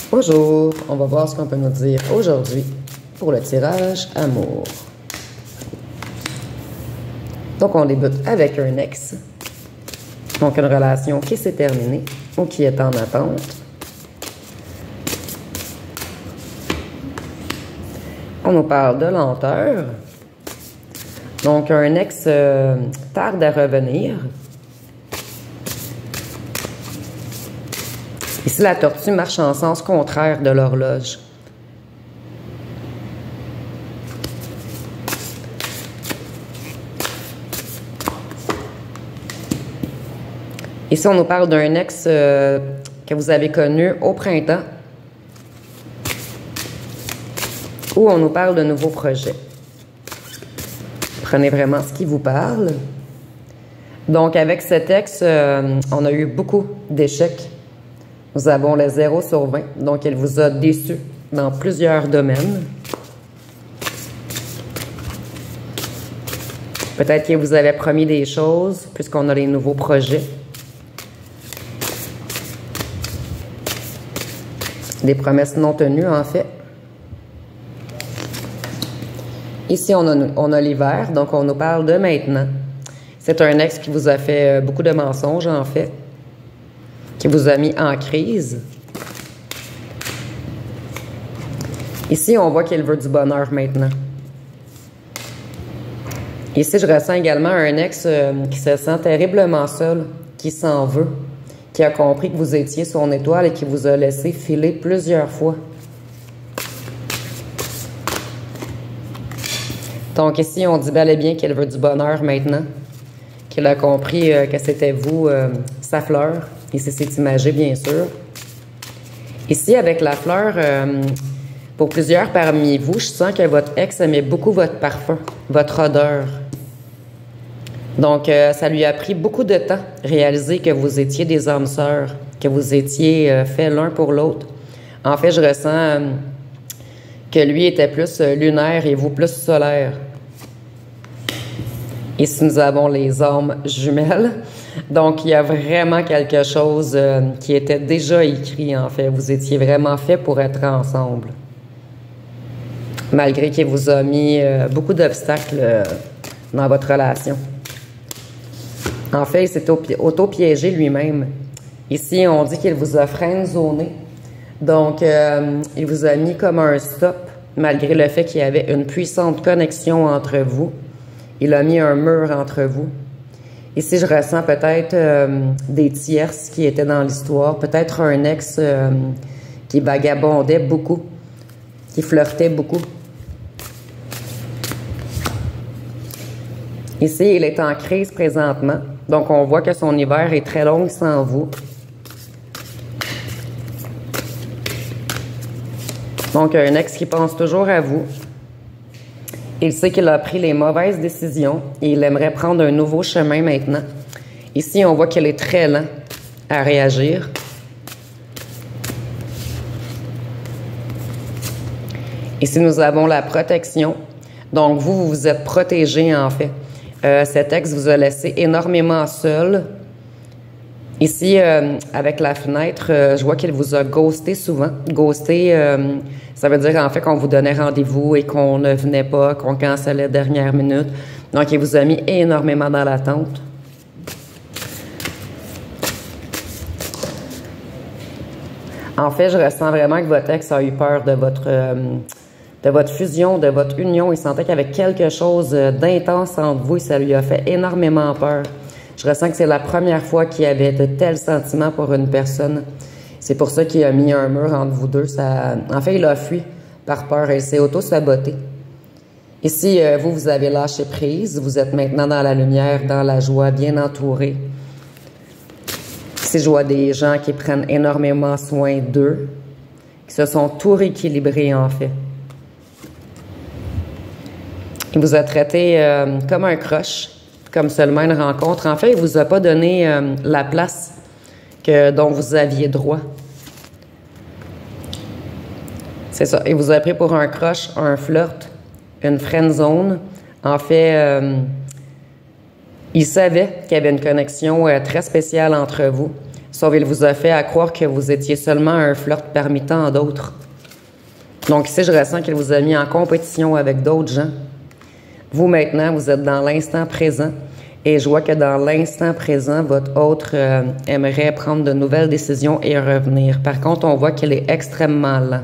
Bonjour, on va voir ce qu'on peut nous dire aujourd'hui pour le tirage amour. Donc, on débute avec un ex. Donc, une relation qui s'est terminée ou qui est en attente. On nous parle de lenteur. Donc, un ex tarde à revenir. Ici, la tortue marche en sens contraire de l'horloge. Ici, on nous parle d'un ex que vous avez connu au printemps. Ou on nous parle de nouveaux projets. Prenez vraiment ce qui vous parle. Donc, avec cet ex, on a eu beaucoup d'échecs. Nous avons le 0 sur 20. Donc, il vous a déçu dans plusieurs domaines. Peut-être qu'il vous avait promis des choses, puisqu'on a les nouveaux projets. Des promesses non tenues, en fait. Ici, on a l'hiver, donc on nous parle de maintenant. C'est un ex qui vous a fait beaucoup de mensonges, en fait, qui vous a mis en crise. Ici, on voit qu'il veut du bonheur maintenant. Ici, je ressens également un ex qui se sent terriblement seul, qui s'en veut, qui a compris que vous étiez son étoile et qui vous a laissé filer plusieurs fois. Donc ici, on dit bel et bien qu'elle veut du bonheur maintenant, qu'elle a compris que c'était vous, sa fleur. Ici, c'est imagé, bien sûr. Ici, avec la fleur, pour plusieurs parmi vous, je sens que votre ex aimait beaucoup votre parfum, votre odeur. Donc, ça lui a pris beaucoup de temps réaliser que vous étiez des âmes sœurs, que vous étiez faits l'un pour l'autre. En fait, je ressens que lui était plus lunaire et vous plus solaire. Ici, nous avons les âmes jumelles. Donc, il y a vraiment quelque chose qui était déjà écrit, en fait. Vous étiez vraiment fait pour être ensemble. Malgré qu'il vous a mis beaucoup d'obstacles dans votre relation. En fait, il s'est auto-piégé lui-même. Ici, on dit qu'il vous a friendzoné. Donc, il vous a mis comme un stop, malgré le fait qu'il y avait une puissante connexion entre vous. Il a mis un mur entre vous. Ici, je ressens peut-être des tierces qui étaient dans l'histoire. Peut-être un ex qui vagabondait beaucoup, qui flirtait beaucoup. Ici, il est en crise présentement. Donc, on voit que son hiver est très long sans vous. Donc, un ex qui pense toujours à vous. Il sait qu'il a pris les mauvaises décisions et il aimerait prendre un nouveau chemin maintenant. Ici, on voit qu'il est très lent à réagir. Ici, nous avons la protection. Donc, vous vous êtes protégé, en fait. Cet ex vous a laissé énormément seul. Ici, avec la fenêtre, je vois qu'il vous a ghosté souvent. Ghosté, ça veut dire en fait qu'on vous donnait rendez-vous et qu'on ne venait pas, qu'on cancelait dernière minute. Donc, il vous a mis énormément dans l'attente. En fait, je ressens vraiment que votre ex a eu peur de votre fusion, de votre union. Il sentait qu'il y avait quelque chose d'intense entre vous et ça lui a fait énormément peur. Je ressens que c'est la première fois qu'il y avait de tels sentiments pour une personne. C'est pour ça qu'il a mis un mur entre vous deux. En fait, il a fui par peur et il s'est auto-saboté. Ici, vous avez lâché prise. Vous êtes maintenant dans la lumière, dans la joie, bien entouré. Ici, je vois des gens qui prennent énormément soin d'eux, qui se sont tout rééquilibrés, en fait. Il vous a traité comme un crush, comme seulement une rencontre. En fait, il ne vous a pas donné la place dont vous aviez droit. C'est ça. Il vous a pris pour un crush, un flirt, une friend zone. En fait, il savait qu'il y avait une connexion très spéciale entre vous. Sauf qu'il vous a fait à croire que vous étiez seulement un flirt parmi tant d'autres. Donc ici, je ressens qu'il vous a mis en compétition avec d'autres gens. Vous, maintenant, vous êtes dans l'instant présent. Et je vois que dans l'instant présent, votre autre aimerait prendre de nouvelles décisions et revenir. Par contre, on voit qu'il est extrêmement lent.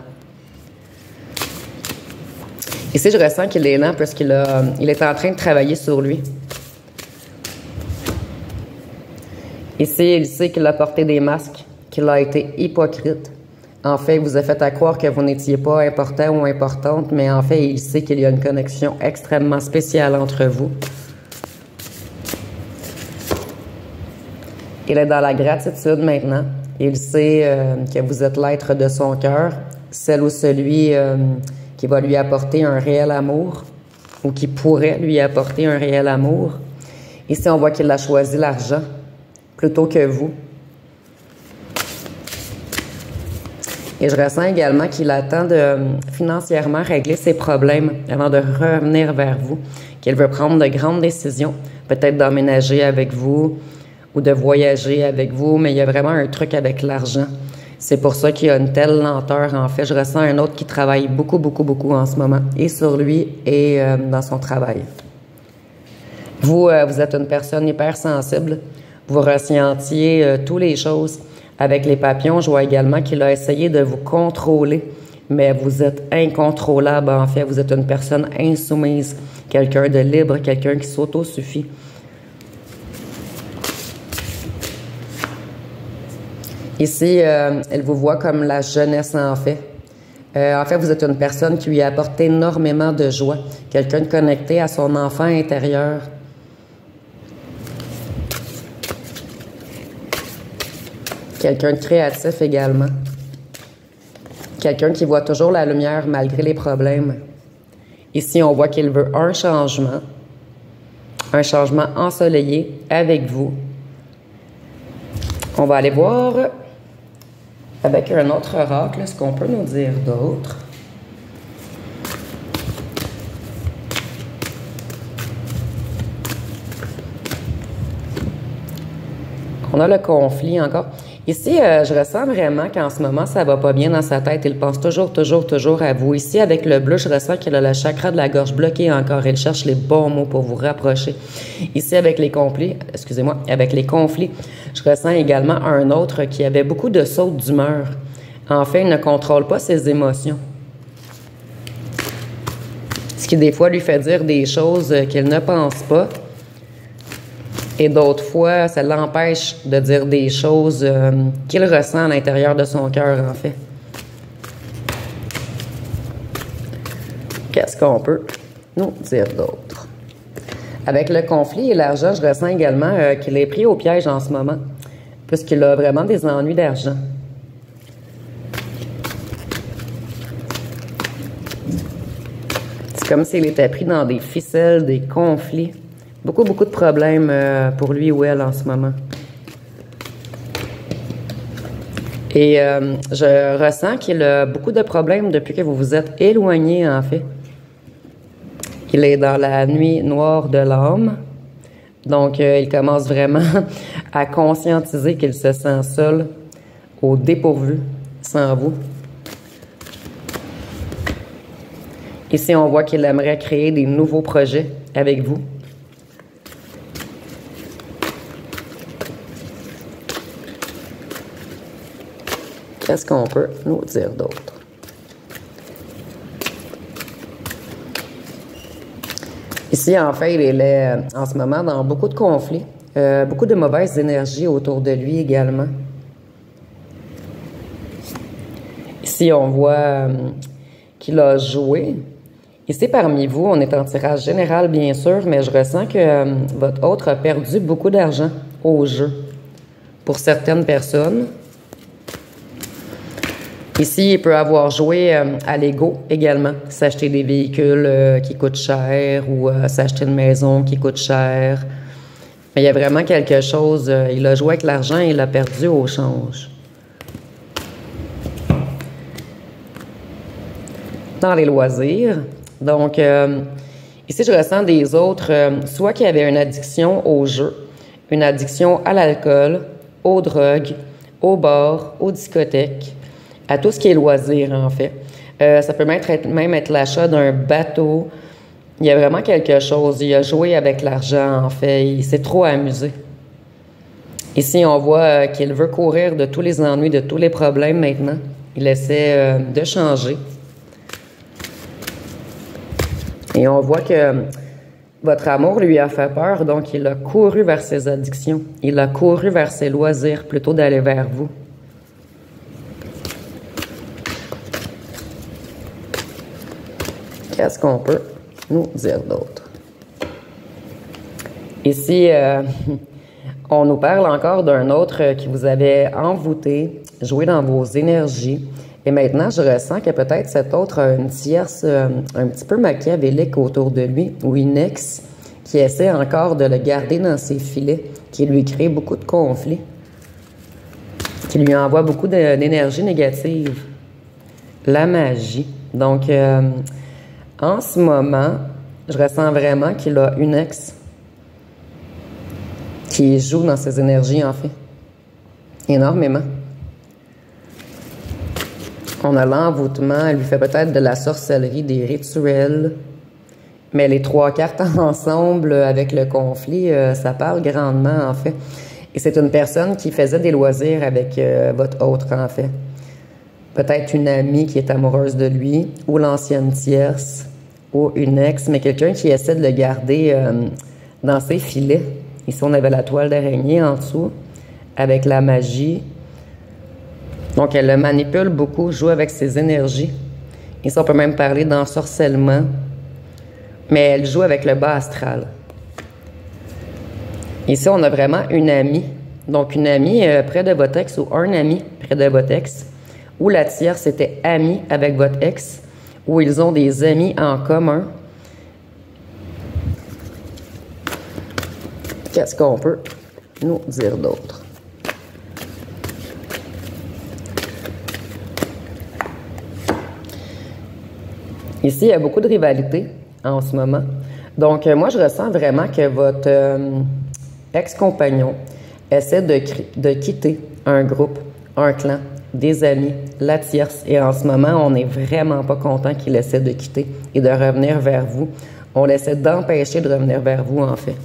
Ici, je ressens qu'il est lent parce qu'il est en train de travailler sur lui. Ici, il sait qu'il a porté des masques, qu'il a été hypocrite. En fait, il vous a fait à croire que vous n'étiez pas important ou importante, mais en fait, il sait qu'il y a une connexion extrêmement spéciale entre vous. Il est dans la gratitude maintenant. Il sait que vous êtes l'être de son cœur, celle ou celui qui va lui apporter un réel amour ou qui pourrait lui apporter un réel amour. Ici, on voit qu'il a choisi l'argent plutôt que vous. Et je ressens également qu'il attend de financièrement régler ses problèmes avant de revenir vers vous, qu'il veut prendre de grandes décisions, peut-être d'emménager avec vous ou de voyager avec vous, mais il y a vraiment un truc avec l'argent. C'est pour ça qu'il y a une telle lenteur, en fait. Je ressens un autre qui travaille beaucoup, beaucoup, beaucoup en ce moment, et sur lui et dans son travail. Vous, vous êtes une personne hypersensible. Vous ressentiez toutes les choses. Avec les papillons, je vois également qu'il a essayé de vous contrôler, mais vous êtes incontrôlable, en fait. Vous êtes une personne insoumise, quelqu'un de libre, quelqu'un qui s'autosuffit. Ici, elle vous voit comme la jeunesse, en fait. En fait, vous êtes une personne qui lui apporte énormément de joie, quelqu'un de connecté à son enfant intérieur. Quelqu'un de créatif également. Quelqu'un qui voit toujours la lumière malgré les problèmes. Ici, on voit qu'il veut un changement ensoleillé avec vous. On va aller voir avec un autre oracle ce qu'on peut nous dire d'autre. On a le conflit encore. Ici, je ressens vraiment qu'en ce moment, ça va pas bien dans sa tête. Il pense toujours à vous. Ici, avec le bleu, je ressens qu'il a le chakra de la gorge bloqué encore. Il cherche les bons mots pour vous rapprocher. Ici, avec les conflits, je ressens également un autre qui avait beaucoup de sautes d'humeur. En fait, il ne contrôle pas ses émotions. Ce qui, des fois, lui fait dire des choses qu'il ne pense pas. Et d'autres fois, ça l'empêche de dire des choses qu'il ressent à l'intérieur de son cœur, en fait. Qu'est-ce qu'on peut nous dire d'autre? Avec le conflit et l'argent, je ressens également qu'il est pris au piège en ce moment, puisqu'il a vraiment des ennuis d'argent. C'est comme s'il était pris dans des ficelles, des conflits. Beaucoup de problèmes pour lui ou elle en ce moment. Et je ressens qu'il a beaucoup de problèmes depuis que vous vous êtes éloigné, en fait. Il est dans la nuit noire de l'âme. Donc, il commence vraiment à conscientiser qu'il se sent seul, au dépourvu, sans vous. Ici, on voit qu'il aimerait créer des nouveaux projets avec vous. Qu'est-ce qu'on peut nous dire d'autre? Ici, en fait, il est en ce moment dans beaucoup de conflits, beaucoup de mauvaises énergies autour de lui également. Ici, on voit qu'il a joué. Ici, parmi vous, on est en tirage général, bien sûr, mais je ressens que votre autre a perdu beaucoup d'argent au jeu. Pour certaines personnes. Ici, il peut avoir joué à l'ego également. S'acheter des véhicules qui coûtent cher ou s'acheter une maison qui coûte cher. Mais il y a vraiment quelque chose. Il a joué avec l'argent et il l'a perdu au change. Dans les loisirs. Donc, ici, je ressens des autres, soit qui avaient une addiction au jeu, une addiction à l'alcool, aux drogues, aux bars, aux discothèques, à tout ce qui est loisir, en fait. Ça peut même être l'achat d'un bateau. Il y a vraiment quelque chose. Il a joué avec l'argent, en fait. Il s'est trop amusé. Ici, on voit qu'il veut courir de tous les ennuis, de tous les problèmes maintenant. Il essaie de changer. Et on voit que votre amour lui a fait peur, donc il a couru vers ses addictions. Il a couru vers ses loisirs plutôt d'aller vers vous. Qu'est-ce qu'on peut nous dire d'autre? Ici, on nous parle encore d'un autre qui vous avait envoûté, joué dans vos énergies. Et maintenant, je ressens que peut-être cet autre a une tierce un petit peu machiavélique autour de lui, ou une ex qui essaie encore de le garder dans ses filets, qui lui crée beaucoup de conflits, qui lui envoie beaucoup d'énergie négative. La magie. Donc, en ce moment, je ressens vraiment qu'il a une ex qui joue dans ses énergies, en fait. Énormément. On a l'envoûtement, elle lui fait peut-être de la sorcellerie, des rituels. Mais les trois cartes ensemble, avec le conflit, ça parle grandement, en fait. Et c'est une personne qui faisait des loisirs avec votre autre, en fait. Peut-être une amie qui est amoureuse de lui, ou l'ancienne tierce, ou une ex, mais quelqu'un qui essaie de le garder dans ses filets. Ici, on avait la toile d'araignée en dessous, avec la magie. Donc, elle le manipule beaucoup, joue avec ses énergies. Ici, on peut même parler d'ensorcellement. Mais elle joue avec le bas astral. Ici, on a vraiment une amie. Donc, une amie près de votre ex ou un ami près de votre ex. Ou la tierce était amie avec votre ex. Ou ils ont des amis en commun. Qu'est-ce qu'on peut nous dire d'autre? Ici, il y a beaucoup de rivalité en ce moment. Donc, moi, je ressens vraiment que votre ex-compagnon essaie de quitter un groupe, un clan, des amis, la tierce. Et en ce moment, on n'est vraiment pas content qu'il essaie de quitter et de revenir vers vous. On essaie d'empêcher de revenir vers vous, en fait.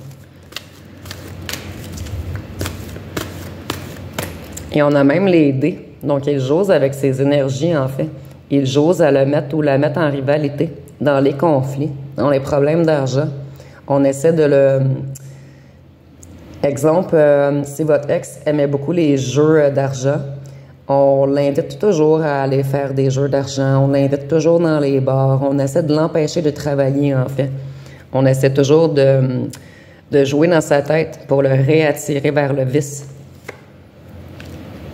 Et on a même les dés. Donc, il jose avec ses énergies, en fait. Il jose à le mettre ou la mettre en rivalité, dans les conflits, dans les problèmes d'argent. On essaie de le... Exemple, si votre ex aimait beaucoup les jeux d'argent, on l'invite toujours à aller faire des jeux d'argent, on l'invite toujours dans les bars, on essaie de l'empêcher de travailler, en fait. On essaie toujours de jouer dans sa tête pour le réattirer vers le vice.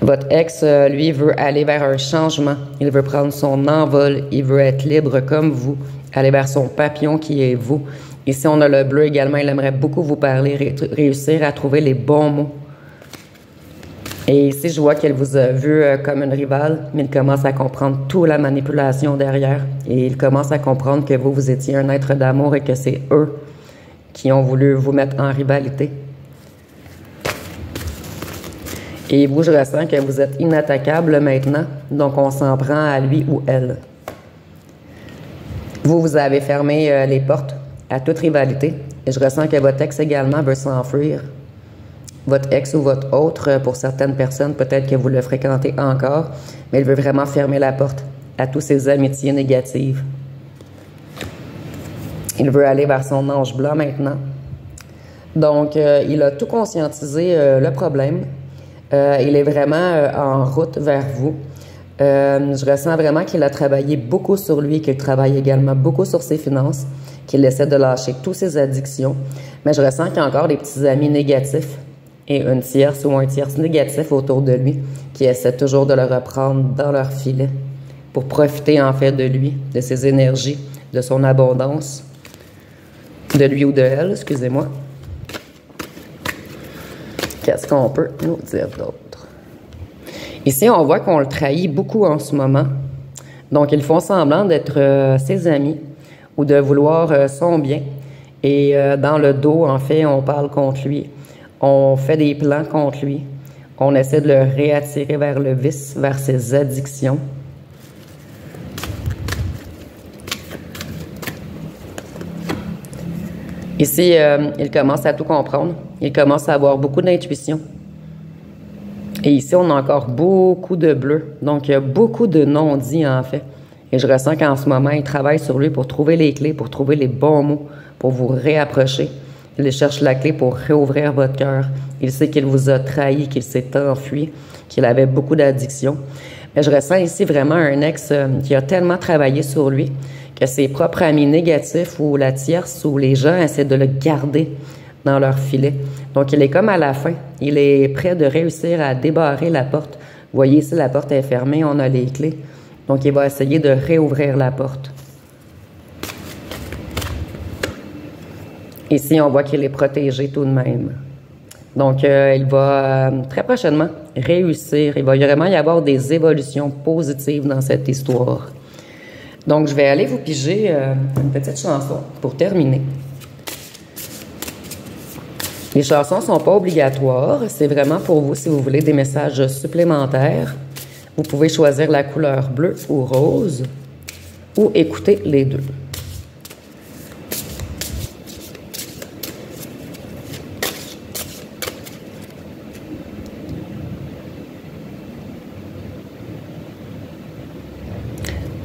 Votre ex, lui, veut aller vers un changement. Il veut prendre son envol. Il veut être libre comme vous. Aller vers son papillon qui est vous. Ici, on a le bleu également. Il aimerait beaucoup vous parler, réussir à trouver les bons mots. Et ici, je vois qu'elle vous a vu comme une rivale, mais il commence à comprendre toute la manipulation derrière. Et il commence à comprendre que vous étiez un être d'amour et que c'est eux qui ont voulu vous mettre en rivalité. Et vous, je ressens que vous êtes inattaquable maintenant, donc on s'en prend à lui ou elle. Vous avez fermé les portes à toute rivalité, et je ressens que votre ex également veut s'enfuir. Votre ex ou votre autre, pour certaines personnes, peut-être que vous le fréquentez encore, mais il veut vraiment fermer la porte à toutes ces amitiés négatives. Il veut aller vers son ange blanc maintenant. Donc, il a tout conscientisé le problème. Il est vraiment en route vers vous. Je ressens vraiment qu'il a travaillé beaucoup sur lui, qu'il travaille également beaucoup sur ses finances, qu'il essaie de lâcher toutes ses addictions. Mais je ressens qu'il y a encore des petits amis négatifs et une tierce ou un tierce négatif autour de lui qui essaie toujours de le reprendre dans leur filet pour profiter en fait de lui, de ses énergies, de son abondance, de lui ou de elle, excusez-moi. Qu'est-ce qu'on peut nous dire d'autre? Ici, on voit qu'on le trahit beaucoup en ce moment. Donc, ils font semblant d'être ses amis ou de vouloir son bien. Et dans le dos, en fait, on parle contre lui. On fait des plans contre lui. On essaie de le réattirer vers le vice, vers ses addictions. Ici, il commence à tout comprendre. Il commence à avoir beaucoup d'intuition. Et ici, on a encore beaucoup de bleu. Donc, il y a beaucoup de non-dits, en fait. Et je ressens qu'en ce moment, il travaille sur lui pour trouver les clés, pour trouver les bons mots, pour vous réapprocher. Il cherche la clé pour réouvrir votre cœur. Il sait qu'il vous a trahi, qu'il s'est enfui, qu'il avait beaucoup d'addictions. Mais je ressens ici vraiment un ex qui a tellement travaillé sur lui que ses propres amis négatifs ou la tierce ou les gens essaient de le garder dans leur filet. Donc, il est comme à la fin. Il est prêt de réussir à débarrer la porte. Vous voyez ici, la porte est fermée, on a les clés. Donc, il va essayer de réouvrir la porte. Ici, on voit qu'il est protégé tout de même. Donc, il va très prochainement réussir. Il va vraiment y avoir des évolutions positives dans cette histoire. Donc, je vais aller vous piger une petite chanson pour terminer. Les chansons ne sont pas obligatoires. C'est vraiment pour vous si vous voulez des messages supplémentaires. Vous pouvez choisir la couleur bleue ou rose ou écouter les deux.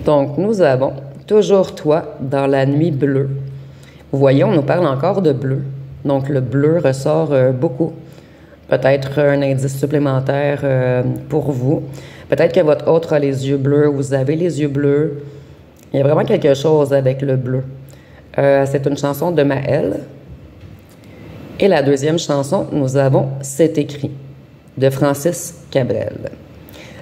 Donc, nous avons toujours toi dans la nuit bleue. Vous voyez, on nous parle encore de bleu. Donc, le bleu ressort beaucoup. Peut-être un indice supplémentaire pour vous. Peut-être que votre autre a les yeux bleus, vous avez les yeux bleus. Il y a vraiment quelque chose avec le bleu. C'est une chanson de Maëlle. Et la deuxième chanson, nous avons C'est écrit de Francis Cabrel.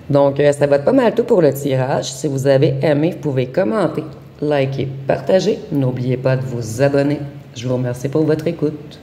Donc, ça va être pas mal tout pour le tirage. Si vous avez aimé, vous pouvez commenter, liker, partager. N'oubliez pas de vous abonner. Je vous remercie pour votre écoute.